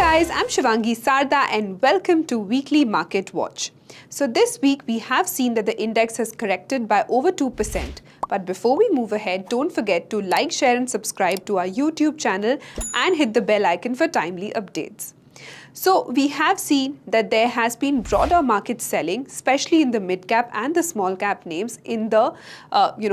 guys, I'm Shivangi Sarda and welcome to Weekly Market Watch. So this week we have seen that the index has corrected by over 2%. But before we move ahead, don't forget to like, share and subscribe to our YouTube channel and hit the bell icon for timely updates. So we have seen that there has been broader market selling, especially in the mid-cap and the small-cap names in the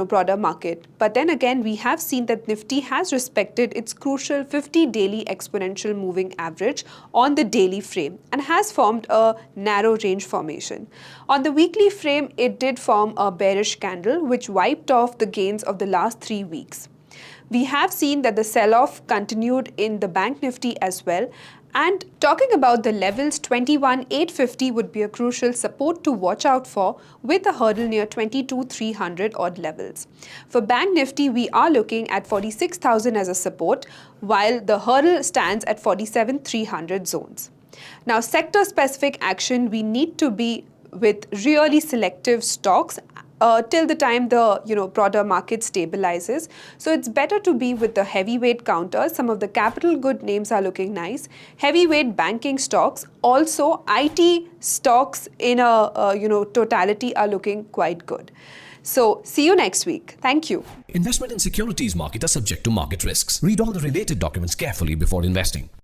broader market. But then again, we have seen that Nifty has respected its crucial 50-daily exponential moving average on the daily frame and has formed a narrow range formation. On the weekly frame, it did form a bearish candle which wiped off the gains of the last 3 weeks. We have seen that the sell-off continued in the Bank Nifty as well. And talking about the levels, 21,850 would be a crucial support to watch out for with a hurdle near 22,300 odd levels. For Bank Nifty, we are looking at 46,000 as a support, while the hurdle stands at 47,300 zones. Now, sector-specific action, we need to be with really selective stocks till the time the broader market stabilizes. So it's better to be with the heavyweight counters. Some of the capital good names are looking nice. Heavyweight banking stocks, also IT stocks in a totality are looking quite good. So see you next week. Thank you. Investment in securities market are subject to market risks. Read all the related documents carefully before investing.